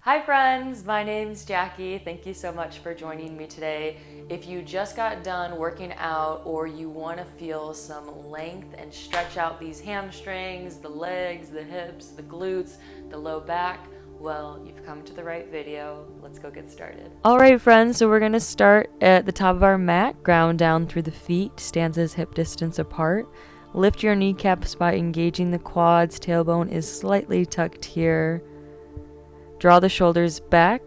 Hi friends, my name's Jackie. Thank you so much for joining me today. If you just got done working out or you want to feel some length and stretch out these hamstrings, the legs, the hips, the glutes, the low back, well, you've come to the right video. Let's go get started. All right, friends, so we're going to start at the top of our mat, ground down through the feet, stances hip distance apart. Lift your kneecaps by engaging the quads, tailbone is slightly tucked here. Draw the shoulders back,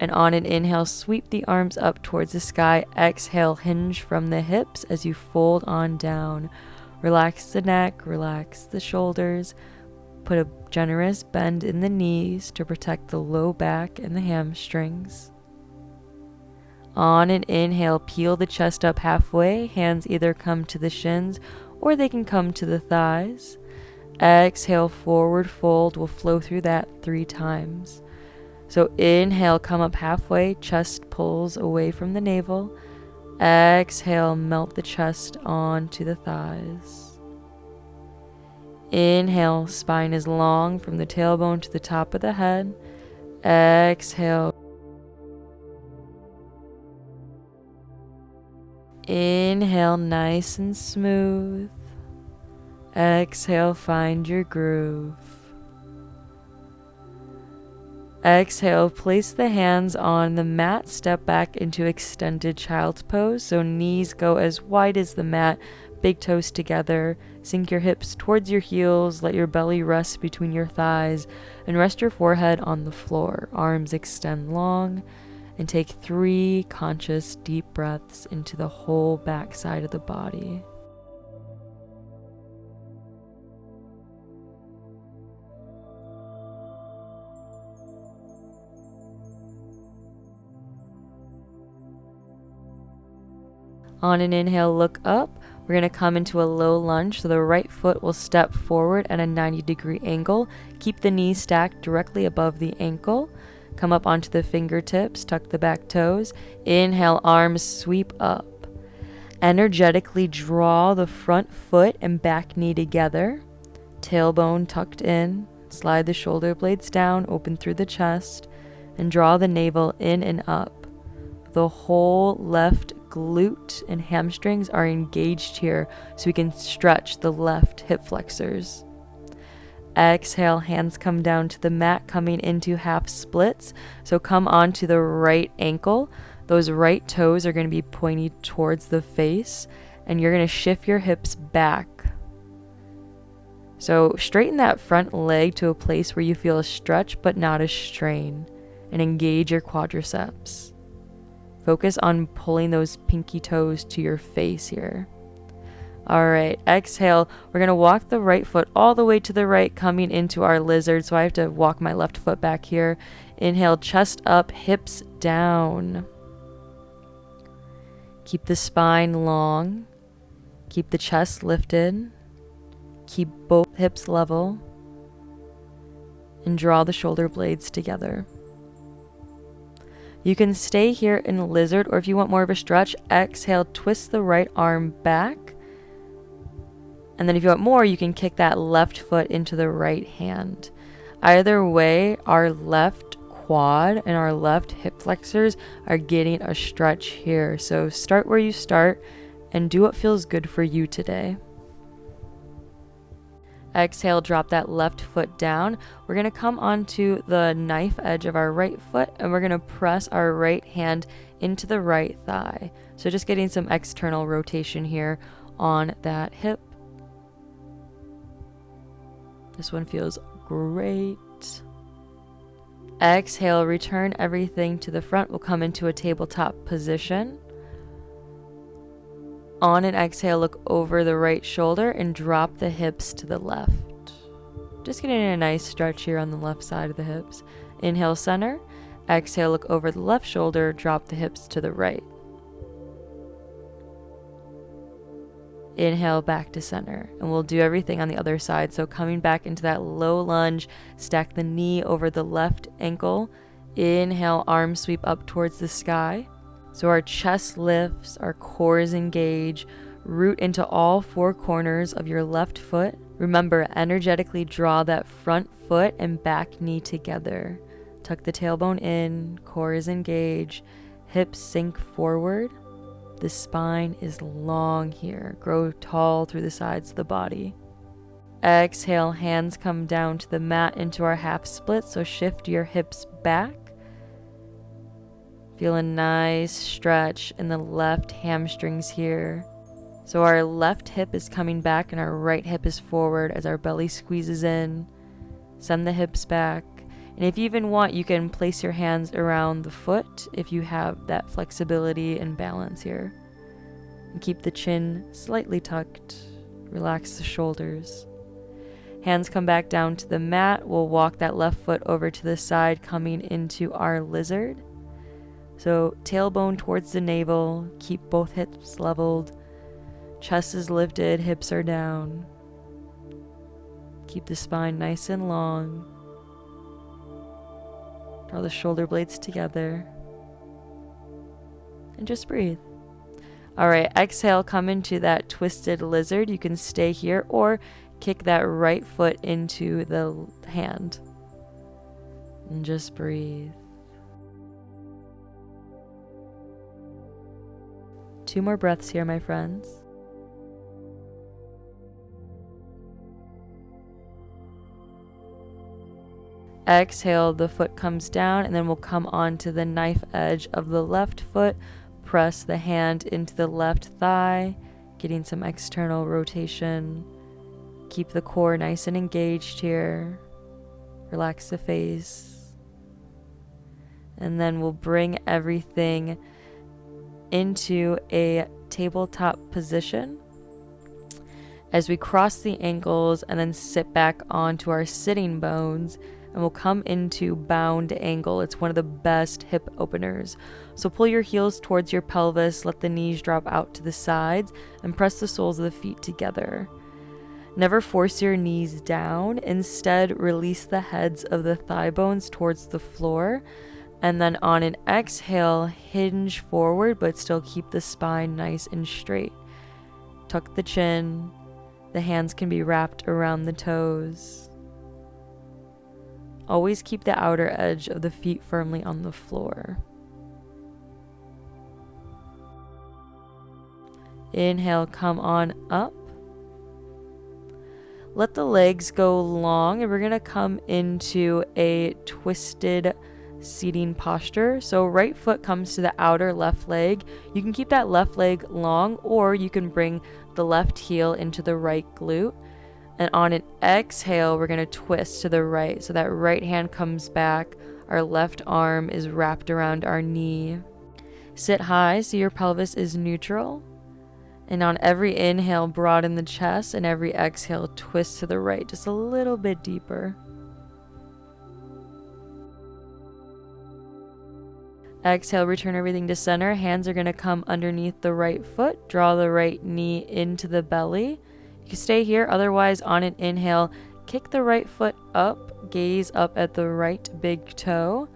and on an inhale, sweep the arms up towards the sky. Exhale, hinge from the hips as you fold on down. Relax the neck, relax the shoulders. Put a generous bend in the knees to protect the low back and the hamstrings. On an inhale, peel the chest up halfway. Hands either come to the shins or they can come to the thighs. Exhale, forward fold. We'll flow through that 3 times. So inhale, come up halfway, chest pulls away from the navel. Exhale, melt the chest onto the thighs. Inhale, spine is long from the tailbone to the top of the head. Exhale. Inhale, nice and smooth. Exhale, find your groove. Exhale, place the hands on the mat, step back into extended child's pose. So knees go as wide as the mat, big toes together. Sink your hips towards your heels, let your belly rest between your thighs, and rest your forehead on the floor. Arms extend long, and take 3 conscious deep breaths into the whole back side of the body. On an inhale, look up. We're going to come into a low lunge, so the right foot will step forward at a 90-degree angle. Keep the knees stacked directly above the ankle. Come up onto the fingertips, tuck the back toes. Inhale, arms sweep up. Energetically draw the front foot and back knee together. Tailbone tucked in. Slide the shoulder blades down, open through the chest, and draw the navel in and up. The whole left glute and hamstrings are engaged here so we can stretch the left hip flexors. Exhale, hands come down to the mat, coming into half splits. So come onto the right ankle. Those right toes are going to be pointy towards the face, and you're going to shift your hips back. So straighten that front leg to a place where you feel a stretch but not a strain, and engage your quadriceps. Focus on pulling those pinky toes to your face here. All right, exhale. We're going to walk the right foot all the way to the right, coming into our lizard. So I have to walk my left foot back here. Inhale, chest up, hips down. Keep the spine long. Keep the chest lifted. Keep both hips level. And draw the shoulder blades together. You can stay here in lizard, or if you want more of a stretch, exhale, twist the right arm back. And then if you want more, you can kick that left foot into the right hand. Either way, our left quad and our left hip flexors are getting a stretch here. So start where you start and do what feels good for you today. Exhale, drop that left foot down. We're going to come onto the knife edge of our right foot, and we're going to press our right hand into the right thigh. So just getting some external rotation here on that hip. This one feels great. Exhale, return everything to the front. We'll come into a tabletop position. On an exhale, look over the right shoulder and drop the hips to the left. Just getting a nice stretch here on the left side of the hips. Inhale, center. Exhale, look over the left shoulder, drop the hips to the right. Inhale, back to center. And we'll do everything on the other side. So coming back into that low lunge, stack the knee over the left ankle. Inhale, arms sweep up towards the sky. So our chest lifts, our cores engage, root into all 4 corners of your left foot. Remember, energetically draw that front foot and back knee together. Tuck the tailbone in, core is engaged, hips sink forward. The spine is long here. Grow tall through the sides of the body. Exhale, hands come down to the mat into our half split, so shift your hips back. Feel a nice stretch in the left hamstrings here. So our left hip is coming back and our right hip is forward as our belly squeezes in. Send the hips back. And if you even want, you can place your hands around the foot if you have that flexibility and balance here. And keep the chin slightly tucked. Relax the shoulders. Hands come back down to the mat. We'll walk that left foot over to the side, coming into our lizard. So tailbone towards the navel. Keep both hips leveled. Chest is lifted, hips are down. Keep the spine nice and long. Draw the shoulder blades together. And just breathe. All right, exhale, come into that twisted lizard. You can stay here or kick that right foot into the hand. And just breathe. 2 more breaths here, my friends. Exhale, the foot comes down, and then we'll come onto the knife edge of the left foot. Press the hand into the left thigh, getting some external rotation. Keep the core nice and engaged here. Relax the face. And then we'll bring everything into a tabletop position as we cross the ankles and then sit back onto our sitting bones. And we'll come into bound angle. It's one of the best hip openers. So pull your heels towards your pelvis, let the knees drop out to the sides, and press the soles of the feet together. Never force your knees down. Instead, release the heads of the thigh bones towards the floor. And then on an exhale, hinge forward, but still keep the spine nice and straight. Tuck the chin. The hands can be wrapped around the toes. Always keep the outer edge of the feet firmly on the floor. Inhale, come on up. Let the legs go long, and we're going to come into a twisted seating posture. So right foot comes to the outer left leg. You can keep that left leg long, or you can bring the left heel into the right glute. And on an exhale, we're going to twist to the right. So that right hand comes back. Our left arm is wrapped around our knee. Sit high so your pelvis is neutral. And on every inhale, broaden the chest. And every exhale, twist to the right just a little bit deeper. Exhale, return everything to center. Hands are going to come underneath the right foot. Draw the right knee into the belly. You can stay here, otherwise on an inhale, kick the right foot up, gaze up at the right big toe.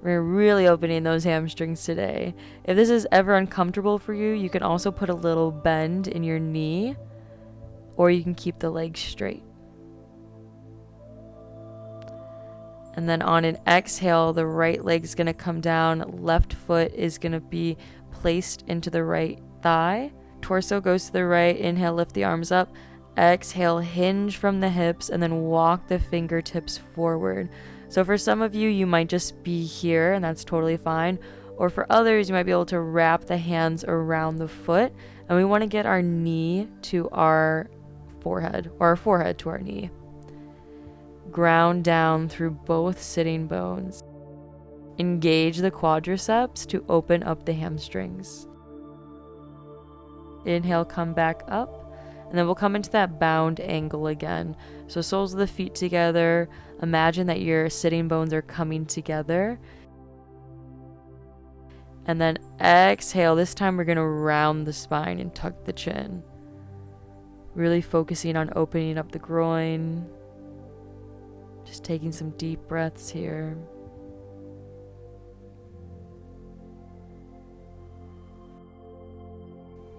We're really opening those hamstrings today. If this is ever uncomfortable for you, you can also put a little bend in your knee, or you can keep the legs straight. And then on an exhale, the right leg is going to come down, left foot is going to be placed into the right thigh. Torso goes to the right. Inhale, lift the arms up. Exhale, hinge from the hips, and then walk the fingertips forward. So for some of you, you might just be here, and that's totally fine. Or for others, you might be able to wrap the hands around the foot. And we want to get our knee to our forehead, or our forehead to our knee. Ground down through both sitting bones. Engage the quadriceps to open up the hamstrings. Inhale, come back up, and then we'll come into that bound angle again. So soles of the feet together. Imagine that your sitting bones are coming together. And then exhale. This time we're going to round the spine and tuck the chin. Really focusing on opening up the groin. Just taking some deep breaths here.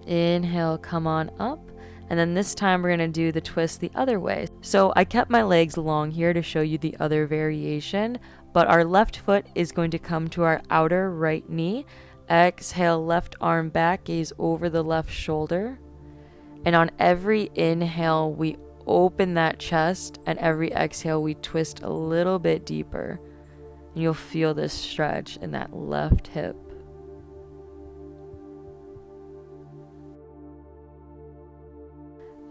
Inhale, come on up. And then this time we're going to do the twist the other way. So I kept my legs long here to show you the other variation, but our left foot is going to come to our outer right knee. Exhale, left arm back, gaze over the left shoulder. And on every inhale, we open that chest, and every exhale, we twist a little bit deeper. And you'll feel this stretch in that left hip.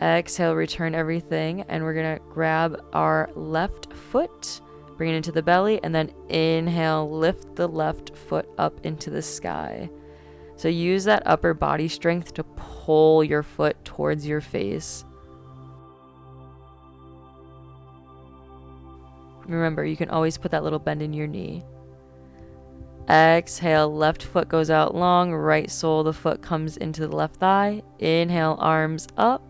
Exhale, return everything, and we're gonna grab our left foot, bring it into the belly, and then inhale, lift the left foot up into the sky. So use that upper body strength to pull your foot towards your face. Remember, you can always put that little bend in your knee. Exhale, left foot goes out long, right sole of the foot comes into the left thigh. Inhale, arms up.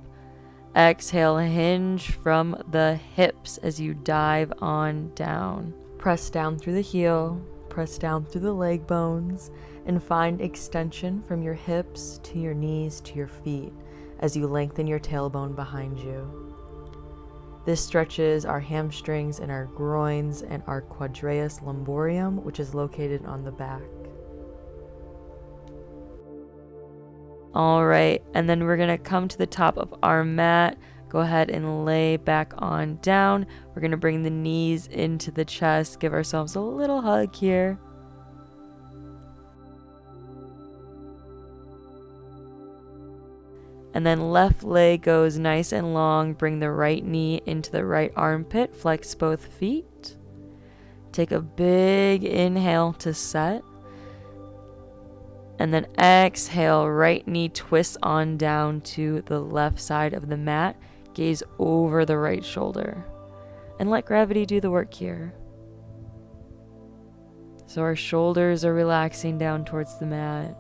Exhale, hinge from the hips as you dive on down. Press down through the heel, press down through the leg bones, and find extension from your hips to your knees to your feet as you lengthen your tailbone behind you. This stretches our hamstrings and our groins and our quadratus lumborum, which is located on the back. All right, and then we're gonna come to the top of our mat. Go ahead and lay back on down. We're gonna bring the knees into the chest, give ourselves a little hug here. And then left leg goes nice and long. Bring the right knee into the right armpit, flex both feet. Take a big inhale to set. And then exhale, right knee twists on down to the left side of the mat. Gaze over the right shoulder. And let gravity do the work here. So our shoulders are relaxing down towards the mat.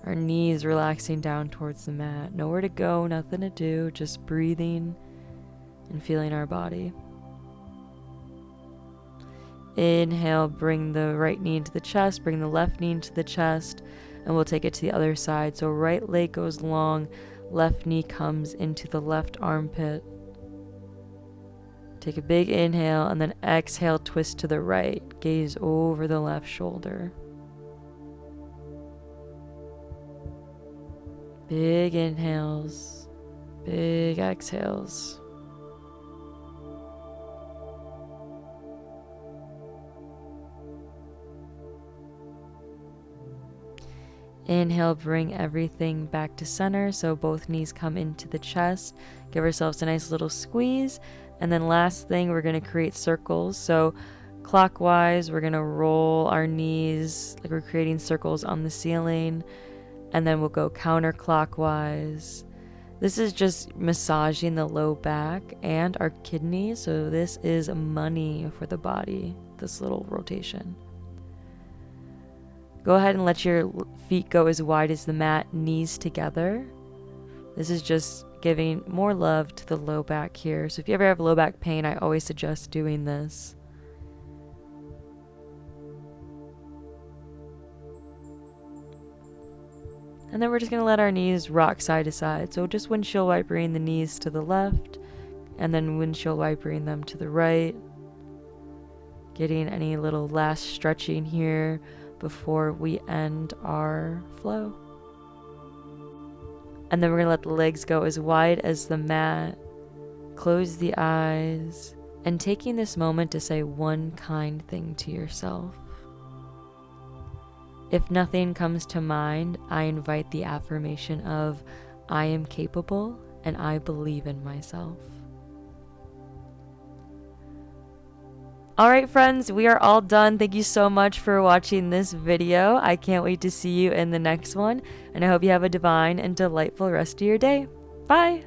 Our knees relaxing down towards the mat. Nowhere to go, nothing to do, just breathing and feeling our body. Inhale, bring the right knee into the chest, bring the left knee into the chest, and we'll take it to the other side. So right leg goes long, left knee comes into the left armpit. Take a big inhale, and then exhale, twist to the right. Gaze over the left shoulder. Big inhales, big exhales. Inhale, bring everything back to center, so both knees come into the chest. Give ourselves a nice little squeeze. And then last thing, we're going to create circles. So clockwise, we're going to roll our knees like we're creating circles on the ceiling. And then we'll go counterclockwise. This is just massaging the low back and our kidneys. So this is money for the body, this little rotation. Go ahead and let your feet go as wide as the mat, knees together. This is just giving more love to the low back here. So if you ever have low back pain, I always suggest doing this. And then we're just going to let our knees rock side to side. So just windshield wipering the knees to the left, and then windshield wipering them to the right. Getting any little last stretching here before we end our flow. And then we're going to let the legs go as wide as the mat. Close the eyes, and taking this moment to say one kind thing to yourself. If nothing comes to mind, I invite the affirmation of, I am capable and I believe in myself. All right, friends, we are all done. Thank you so much for watching this video. I can't wait to see you in the next one, and I hope you have a divine and delightful rest of your day. Bye.